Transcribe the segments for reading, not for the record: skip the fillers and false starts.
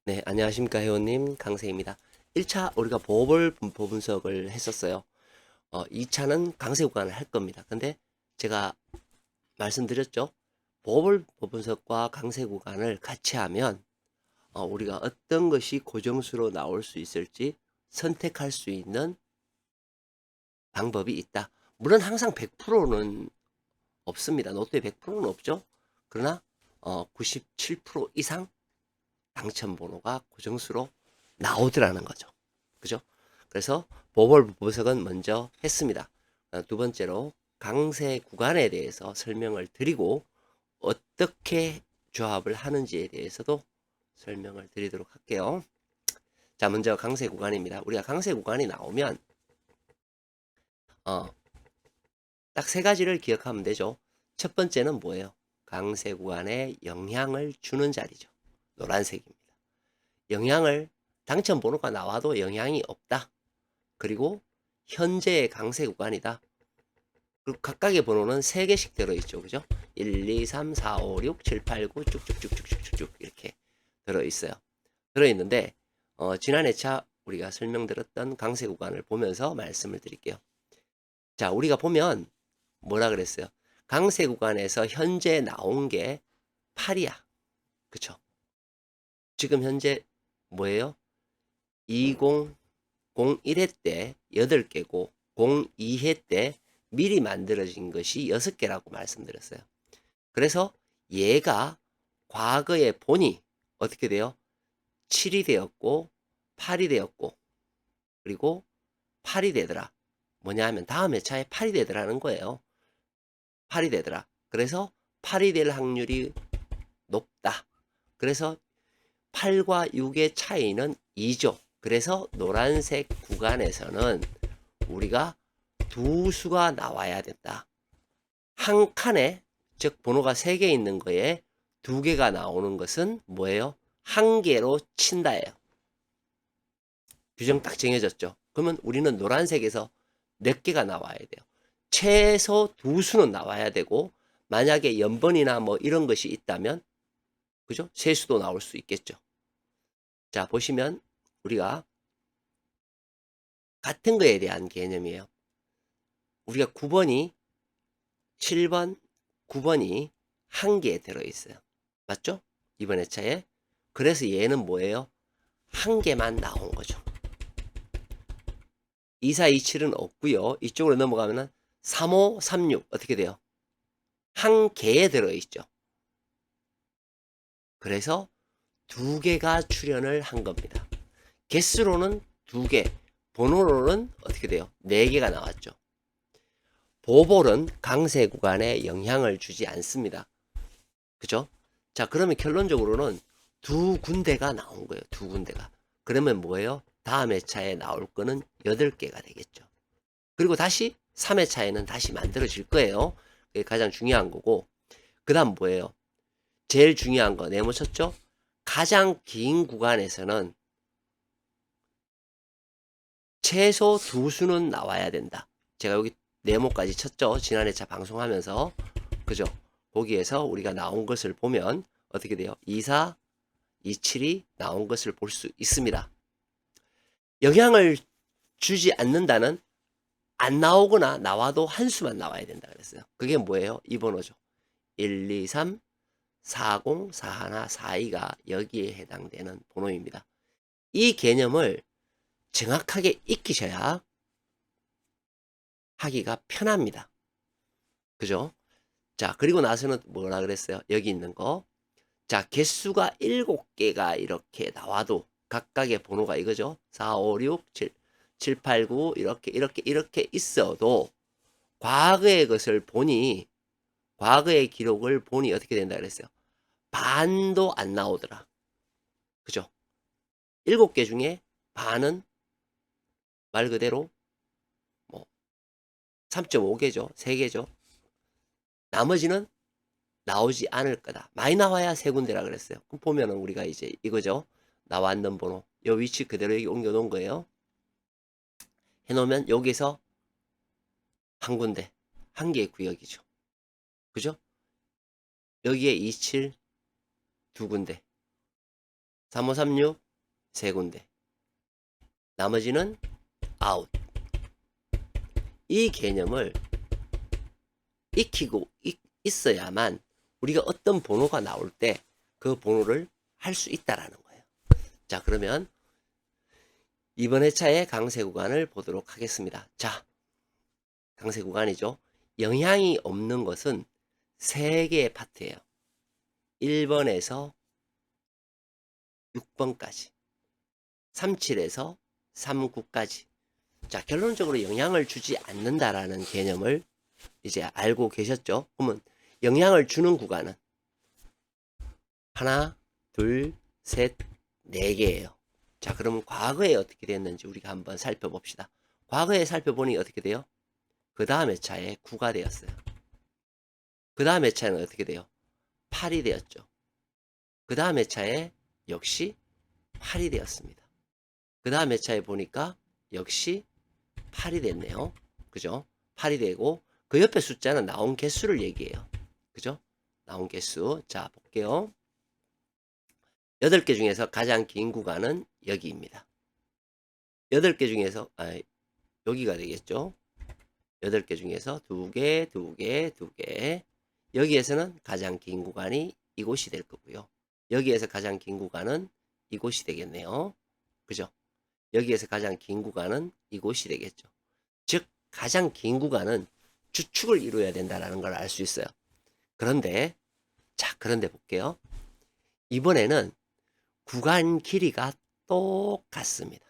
네, 안녕하십니까, 회원님. 강세입니다. 1차 우리가 보벌 분포 분석을 했었어요. 2차는 강세 구간을 할 겁니다. 근데 제가 말씀드렸죠. 보벌 분포 분석과 강세 구간을 같이 하면 우리가 어떤 것이 고정수로 나올 수 있을지 선택할 수 있는 방법이 있다. 물론 항상 100%는 없습니다. 로또에 100%는 없죠. 그러나 97% 이상 당첨 번호가 고정수로 나오더라는 거죠. 그죠? 그래서 보궐 분석은 먼저 했습니다. 두 번째로 강세 구간에 대해서 설명을 드리고 어떻게 조합을 하는지에 대해서도 설명을 드리도록 할게요. 자, 먼저 강세 구간입니다. 우리가 강세 구간이 나오면 어, 딱 세 가지를 기억하면 되죠. 첫 번째는 뭐예요? 강세 구간에 영향을 주는 자리죠. 노란색입니다. 영향을 당첨 번호가 나와도 영향이 없다. 그리고 현재의 강세 구간이다. 그리고 각각의 번호는 3개씩 들어있죠. 그죠? 1, 2, 3, 4, 5, 6, 7, 8, 9 쭉쭉쭉쭉쭉쭉 이렇게 들어있어요. 들어있는데 지난 회차 우리가 설명드렸던 강세 구간을 보면서 말씀을 드릴게요. 자, 우리가 보면 뭐라 그랬어요? 강세 구간에서 현재 나온 게 8이야. 그쵸? 지금 현재 뭐예요? 2001회 때 8개고 02회 때 미리 만들어진 것이 6개라고 말씀드렸어요. 그래서 얘가 과거의 본이 어떻게 돼요? 7이 되었고 8이 되었고 그리고 8이 되더라. 뭐냐 하면 다음 회차에 8이 되더라는 거예요. 8이 되더라. 그래서 8이 될 확률이 높다. 그래서 8과 6의 차이는 2죠. 그래서 노란색 구간에서는 우리가 두 수가 나와야 된다. 한 칸에, 즉 번호가 3개 있는 거에 2개가 나오는 것은 뭐예요? 한 개로 친다예요. 규정 딱 정해졌죠. 그러면 우리는 노란색에서 몇 개가 나와야 돼요? 최소 두 수는 나와야 되고 만약에 연번이나 뭐 이런 것이 있다면 그죠? 세 수도 나올 수 있겠죠. 자, 보시면 우리가 같은 거에 대한 개념이에요. 우리가 9번이 7번, 9번이 한 개에 들어있어요. 맞죠? 이번 회차에. 그래서 얘는 뭐예요? 한 개만 나온 거죠. 2427은 없고요. 이쪽으로 넘어가면 3536 어떻게 돼요? 한 개에 들어있죠. 그래서 두 개가 출연을 한 겁니다. 개수로는 두 개, 번호로는 어떻게 돼요? 네 개가 나왔죠. 보볼은 강세 구간에 영향을 주지 않습니다. 그죠? 자, 그러면 결론적으로는 두 군데가 나온 거예요. 두 군데가. 그러면 뭐예요? 다음 회차에 나올 거는 8개가 되겠죠. 그리고 다시 3회차에는 다시 만들어질 거예요. 그게 가장 중요한 거고. 그 다음 뭐예요? 제일 중요한 거 네모 쳤죠? 가장 긴 구간에서는 최소 두 수는 나와야 된다. 제가 여기 네모까지 쳤죠? 지난 회차 방송하면서. 그죠? 거기에서 우리가 나온 것을 보면 어떻게 돼요? 24, 27이 나온 것을 볼 수 있습니다. 영향을 주지 않는다는 안 나오거나 나와도 한 수만 나와야 된다 그랬어요. 그게 뭐예요? 이 번호죠. 1, 2, 3, 40, 41, 42가 여기에 해당되는 번호입니다. 이 개념을 정확하게 익히셔야 하기가 편합니다. 그죠? 자, 그리고 나서는 뭐라 그랬어요? 여기 있는 거. 자, 개수가 7개가 이렇게 나와도 각각의 번호가 이거죠. 4, 5, 6, 7, 7, 8, 9 이렇게 있어도 과거의 것을 보니 과거의 기록을 보니 어떻게 된다 그랬어요? 반도 안 나오더라. 그죠? 7개 중에 반은 말 그대로 뭐 3.5개죠. 3개죠. 나머지는 나오지 않을 거다. 많이 나와야 세 군데라 그랬어요. 그럼 보면은 우리가 이제 이거죠. 나왔는 번호. 요 위치 그대로 여기 옮겨 놓은 거예요. 해놓으면 여기서 한 군데, 한 개의 구역이죠. 그죠? 여기에 27 두 군데. 3536 세 군데. 나머지는 아웃. 이 개념을 익히고 있어야만 우리가 어떤 번호가 나올 때 그 번호를 할 수 있다라는 거예요. 자, 그러면 이번 회차의 강세 구간을 보도록 하겠습니다. 자, 강세 구간이죠. 영향이 없는 것은 3개의 파트예요. 1번에서 6번까지, 37에서 39까지. 자, 결론적으로 영향을 주지 않는다라는 개념을 이제 알고 계셨죠? 그러면 영향을 주는 구간은 하나, 둘, 셋, 4개예요. 자, 그러면 과거에 어떻게 됐는지 우리가 한번 살펴봅시다. 과거에 살펴보니 어떻게 돼요? 그 다음 회차에 9가 되었어요. 그 다음 회차에는 어떻게 돼요? 8이 되었죠. 그 다음 회차에 역시 8이 되었습니다. 그 다음 회차에 보니까 역시 8이 됐네요. 그죠? 8이 되고 그 옆에 숫자는 나온 개수를 얘기해요. 그죠? 나온 개수. 자, 볼게요. 8개 중에서 가장 긴 구간은 여기입니다. 8개 중에서 여기가 되겠죠. 8개 중에서 2개, 2개, 2개. 여기에서는 가장 긴 구간이 이곳이 될 거고요. 여기에서 가장 긴 구간은 이곳이 되겠네요. 그죠? 여기에서 가장 긴 구간은 이곳이 되겠죠. 즉 가장 긴 구간은 주축을 이루어야 된다는 걸 알 수 있어요. 그런데 그런데 볼게요. 이번에는 구간 길이가 똑같습니다.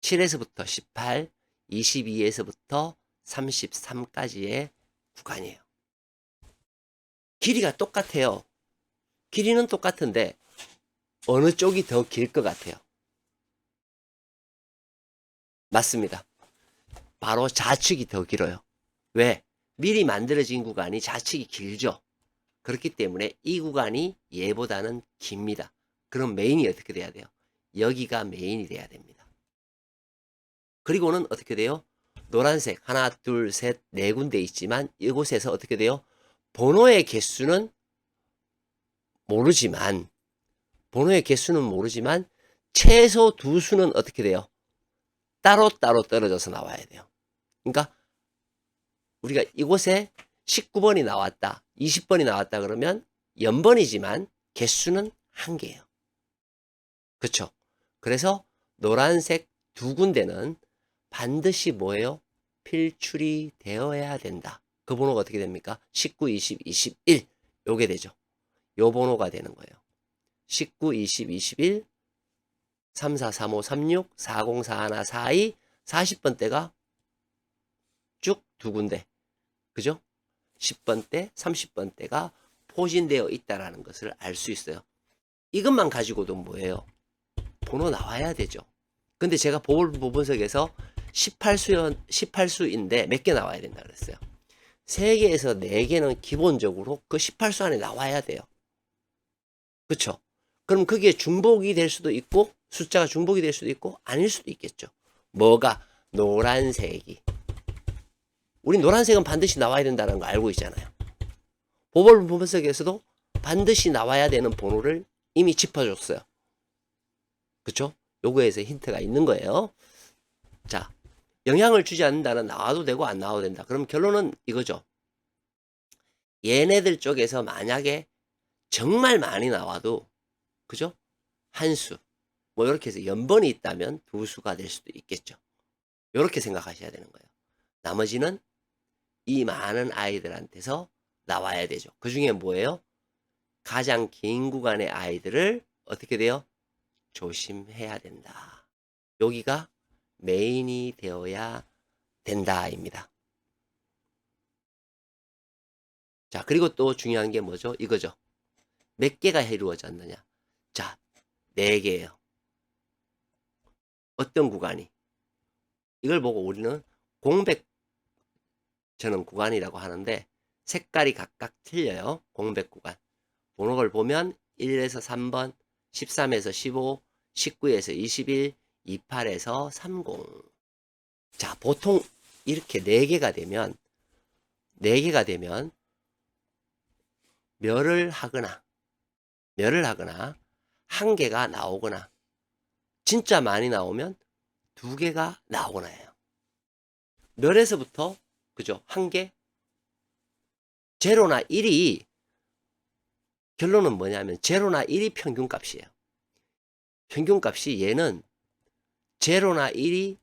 7에서부터 18, 22에서부터 33까지의 구간이에요. 길이가 똑같아요. 길이는 똑같은데 어느 쪽이 더 길 것 같아요? 맞습니다. 바로 좌측이 더 길어요. 왜? 미리 만들어진 구간이 좌측이 길죠. 그렇기 때문에 이 구간이 얘보다는 깁니다. 그럼 메인이 어떻게 돼야 돼요? 여기가 메인이 돼야 됩니다. 그리고는 어떻게 돼요? 노란색 하나, 둘, 셋, 4군데 있지만 이곳에서 어떻게 돼요? 번호의 개수는 모르지만 최소 2수는 어떻게 돼요? 따로따로 떨어져서 나와야 돼요. 그러니까 우리가 이곳에 19번이 나왔다, 20번이 나왔다 그러면 연번이지만 개수는 1개예요. 그렇죠? 그래서 노란색 2군데는 반드시 뭐예요? 필출이 되어야 된다. 그 번호가 어떻게 됩니까? 19, 20, 21 요게 되죠. 요 번호가 되는 거예요. 19, 20, 21 34, 35, 36 40, 41, 42 40번대가 쭉 2군데. 그죠? 10번대, 30번대가 포진되어 있다는 것을 알 수 있어요. 이것만 가지고도 뭐예요? 번호 나와야 되죠. 근데 제가 보분 분석에서 18수인데 몇 개 나와야 된다 그랬어요. 3개에서 4개는 기본적으로 그 18수 안에 나와야 돼요. 그쵸? 그럼 그게 중복이 될 수도 있고 숫자가 중복이 될 수도 있고 아닐 수도 있겠죠. 뭐가? 노란색이. 우리 노란색은 반드시 나와야 된다는 거 알고 있잖아요. 보벌 분석에서도 반드시 나와야 되는 번호를 이미 짚어줬어요. 그쵸? 요거에서 힌트가 있는 거예요. 자, 영향을 주지 않는다는 나와도 되고 안 나와도 된다. 그럼 결론은 이거죠. 얘네들 쪽에서 만약에 정말 많이 나와도 그죠? 한 수. 뭐 이렇게 해서 연번이 있다면 2수가 될 수도 있겠죠. 이렇게 생각하셔야 되는 거예요. 나머지는 이 많은 아이들한테서 나와야 되죠. 그 중에 뭐예요? 가장 긴 구간의 아이들을 어떻게 돼요? 조심해야 된다. 여기가 메인이 되어야 된다입니다. 자, 그리고 또 중요한 게 뭐죠? 이거죠. 몇 개가 이루어졌느냐? 자, 4개예요. 어떤 구간이? 이걸 보고 우리는 공백 저는 구간이라고 하는데 색깔이 각각 틀려요. 공백 구간. 번호를 보면 1에서 3번, 13에서 15, 19에서 21, 28에서 30. 자, 보통 이렇게 4개가 되면 멸을 하거나 멸을 하거나 한 개가 나오거나 진짜 많이 나오면 두 개가 나오거나 해요. 멸에서부터 그죠? 한 개, 제로나 1이 결론은 뭐냐면 제로나 1이 평균값이에요. 평균값이 얘는 제로나 1이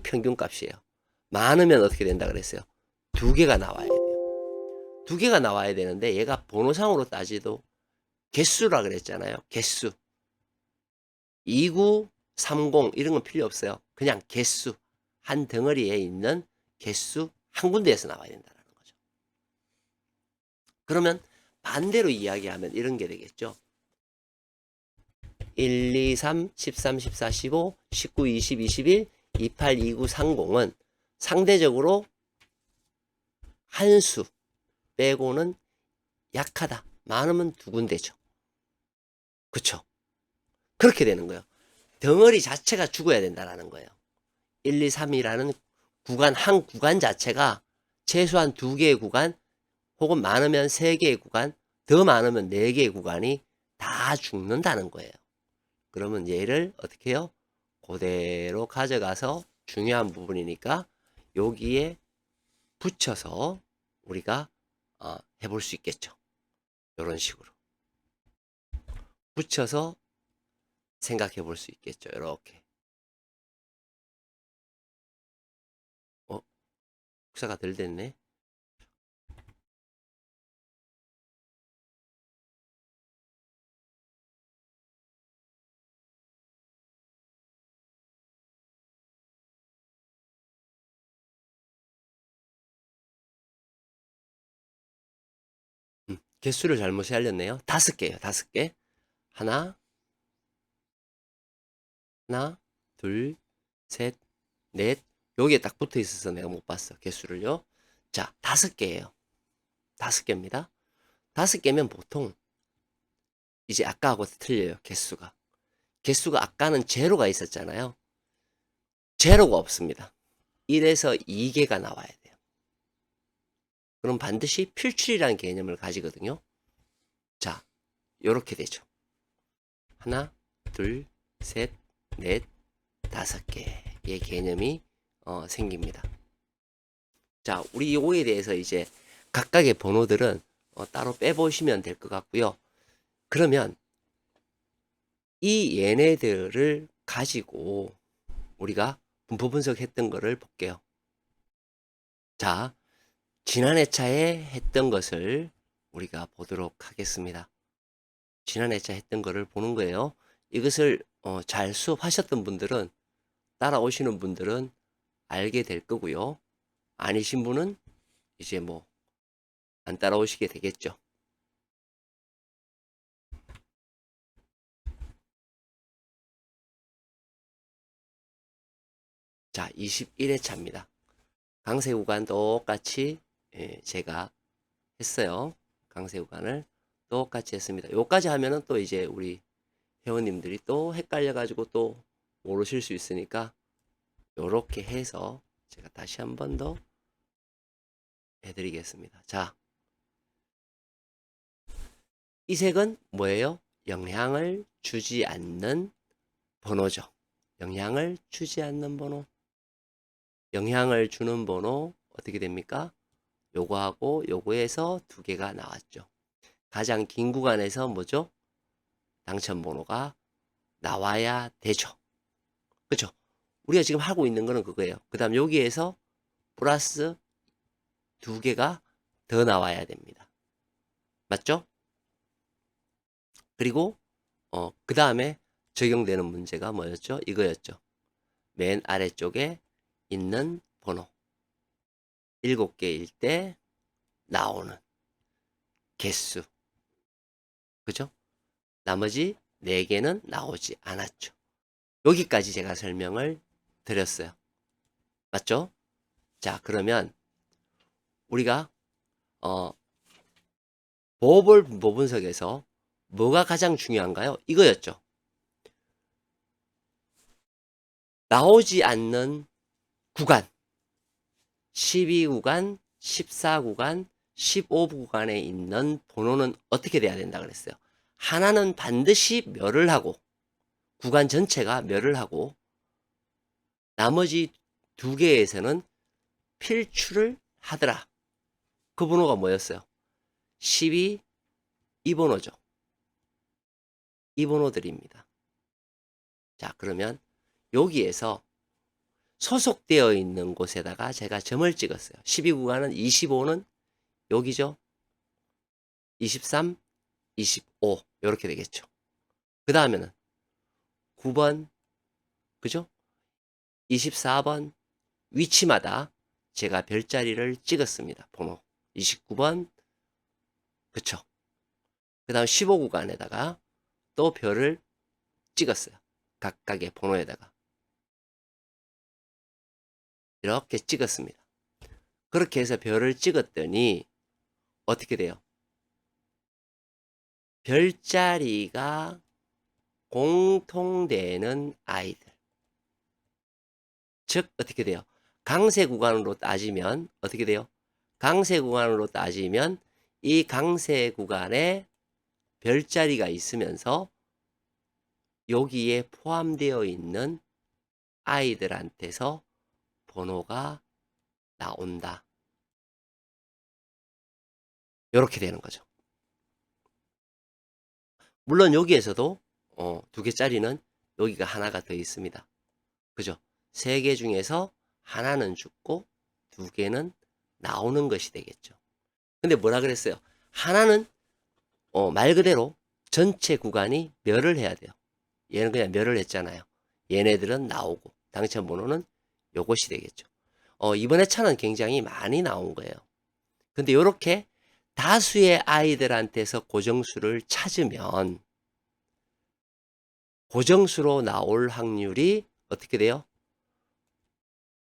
평균값이에요. 많으면 어떻게 된다 그랬어요? 두 개가 나와야 돼요. 두 개가 나와야 되는데 얘가 번호상으로 따지도 개수라 그랬잖아요. 개수. 29, 30 이런 건 필요 없어요. 그냥 개수. 한 덩어리에 있는 개수 한 군데에서 나와야 된다는 거죠. 그러면 반대로 이야기하면 이런 게 되겠죠. 1, 2, 3, 13, 14, 15, 19, 20, 21, 28, 29, 30은 상대적으로 한 수 빼고는 약하다. 많으면 두 군데죠. 그쵸? 그렇게 되는 거예요. 덩어리 자체가 죽어야 된다는 거예요. 1, 2, 3이라는 구간, 한 구간 자체가 최소한 두 개의 구간, 혹은 많으면 세 개의 구간, 더 많으면 네 개의 구간이 다 죽는다는 거예요. 그러면 얘를 어떻게 해요? 그대로 가져가서 중요한 부분이니까 여기에 붙여서 우리가 해볼 수 있겠죠. 이런 식으로 붙여서 생각해 볼 수 있겠죠. 이렇게. 국사가 덜 됐네. 개수를 잘못이 알렸네요. 5개예요. 5개. 하나, 둘, 셋, 넷. 여기에 딱 붙어 있어서 내가 못 봤어. 개수를요. 자, 5개예요. 5개입니다. 5개면 보통 이제 아까하고 틀려요. 개수가. 개수가 아까는 제로가 있었잖아요. 제로가 없습니다. 1에서 2개가 나와야 돼요. 그럼 반드시 필출이라는 개념을 가지거든요. 자, 요렇게 되죠. 하나, 둘, 셋, 넷, 5개의 개념이 생깁니다. 자, 우리 요거에 대해서 이제 각각의 번호들은 따로 빼보시면 될 것 같고요. 그러면 이 얘네들을 가지고 우리가 분포 분석했던 거를 볼게요. 자, 지난 회차에 했던 것을 우리가 보도록 하겠습니다. 지난 회차 했던 거를 보는 거예요. 이것을 잘 수업하셨던 분들은, 따라오시는 분들은 알게 될 거고요. 아니신 분은 이제 뭐 안 따라오시게 되겠죠. 자, 21회차입니다. 강세 구간 똑같이 제가 했어요. 강세 구간을 똑같이 했습니다. 요까지 하면은 또 이제 우리 회원님들이 또 헷갈려가지고 또 모르실 수 있으니까 요렇게 해서 제가 다시 한 번 더 해드리겠습니다. 자, 이 색은 뭐예요? 영향을 주지 않는 번호죠. 영향을 주지 않는 번호. 영향을 주는 번호 어떻게 됩니까? 요거하고 요거에서 두 개가 나왔죠. 가장 긴 구간에서 뭐죠? 당첨 번호가 나와야 되죠. 그렇죠? 우리가 지금 하고 있는 거는 그거예요. 그 다음 여기에서 플러스 두 개가 더 나와야 됩니다. 맞죠? 그리고 그 다음에 적용되는 문제가 뭐였죠? 이거였죠. 맨 아래쪽에 있는 번호 7개일 때 나오는 개수. 그죠? 나머지 4개는 나오지 않았죠. 여기까지 제가 설명을 드렸어요. 맞죠? 자, 그러면 우리가 보홀 분포 분석에서 뭐가 가장 중요한가요? 이거였죠. 나오지 않는 구간 12구간, 14구간, 15 구간에 있는 번호는 어떻게 돼야 된다 그랬어요. 하나는 반드시 멸을 하고 구간 전체가 멸을 하고 나머지 두 개에서는 필출을 하더라. 그 번호가 뭐였어요? 12, 이 번호죠. 이 번호들입니다. 자, 그러면 여기에서 소속되어 있는 곳에다가 제가 점을 찍었어요. 12구간은 25는 여기죠. 23, 25 이렇게 되겠죠. 그 다음에는 9번 그죠? 24번 위치마다 제가 별자리를 찍었습니다. 번호 29번 그쵸? 그 다음 15구간에다가 또 별을 찍었어요. 각각의 번호에다가 이렇게 찍었습니다. 그렇게 해서 별을 찍었더니 어떻게 돼요? 별자리가 공통되는 아이들. 즉 어떻게 돼요? 강세 구간으로 따지면 어떻게 돼요? 강세 구간으로 따지면 이 강세 구간에 별자리가 있으면서 여기에 포함되어 있는 아이들한테서 번호가 나온다. 이렇게 되는 거죠. 물론 여기에서도 두 개짜리는 여기가 하나가 더 있습니다. 그죠? 세 개 중에서 하나는 죽고 두 개는 나오는 것이 되겠죠. 근데 뭐라 그랬어요? 하나는 말 그대로 전체 구간이 멸을 해야 돼요. 얘는 그냥 멸을 했잖아요. 얘네들은 나오고 당첨 번호는 요것이 되겠죠. 이번에 차는 굉장히 많이 나온 거예요. 근데 이렇게 다수의 아이들한테서 고정수를 찾으면 고정수로 나올 확률이 어떻게 돼요?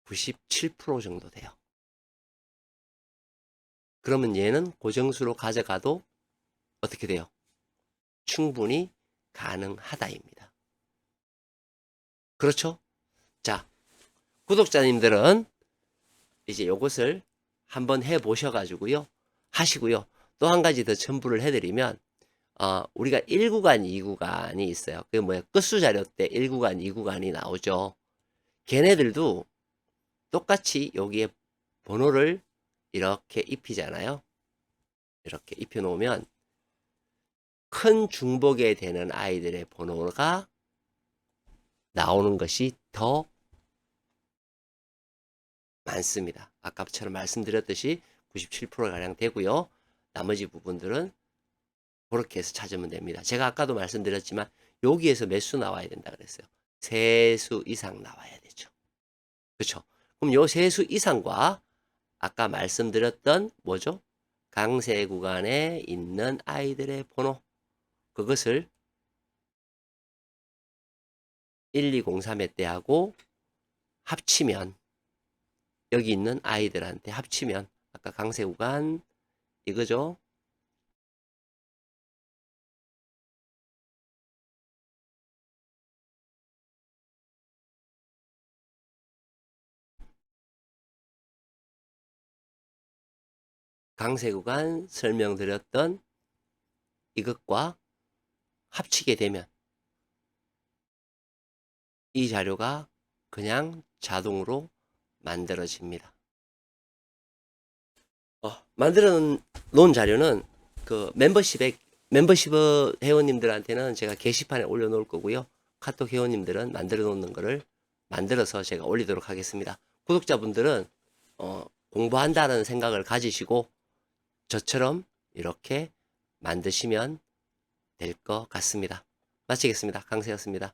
97% 정도 돼요. 그러면 얘는 고정수로 가져가도 어떻게 돼요? 충분히 가능하다입니다. 그렇죠? 자, 구독자님들은 이제 요것을 한번 해보셔가지고요. 하시고요. 또 한 가지 더 첨부를 해드리면 우리가 1구간, 2구간이 있어요. 그게 뭐야? 끝수 자료 때 1구간, 2구간이 나오죠. 걔네들도 똑같이 여기에 번호를 이렇게 입히잖아요. 이렇게 입혀 놓으면 큰 중복에 되는 아이들의 번호가 나오는 것이 더 많습니다. 아까처럼 말씀드렸듯이 97%가량 되고요. 나머지 부분들은 그렇게 해서 찾으면 됩니다. 제가 아까도 말씀드렸지만 여기에서 몇 수 나와야 된다 그랬어요. 3수 이상 나와야 되죠. 그렇죠? 그럼 요 3수 이상과 아까 말씀드렸던 뭐죠? 강세 구간에 있는 아이들의 번호 그것을 1203회 때하고 합치면 여기 있는 아이들한테 합치면 아까 강세 구간 이거죠? 강세 구간 설명드렸던 이것과 합치게 되면 이 자료가 그냥 자동으로 만들어집니다. 만들어 놓은 자료는 그 멤버십 회원님들한테는 제가 게시판에 올려 놓을 거고요. 카톡 회원님들은 만들어 놓는 거를 만들어서 제가 올리도록 하겠습니다. 구독자분들은 공부한다는 생각을 가지시고 저처럼 이렇게 만드시면 될 것 같습니다. 마치겠습니다. 강세였습니다.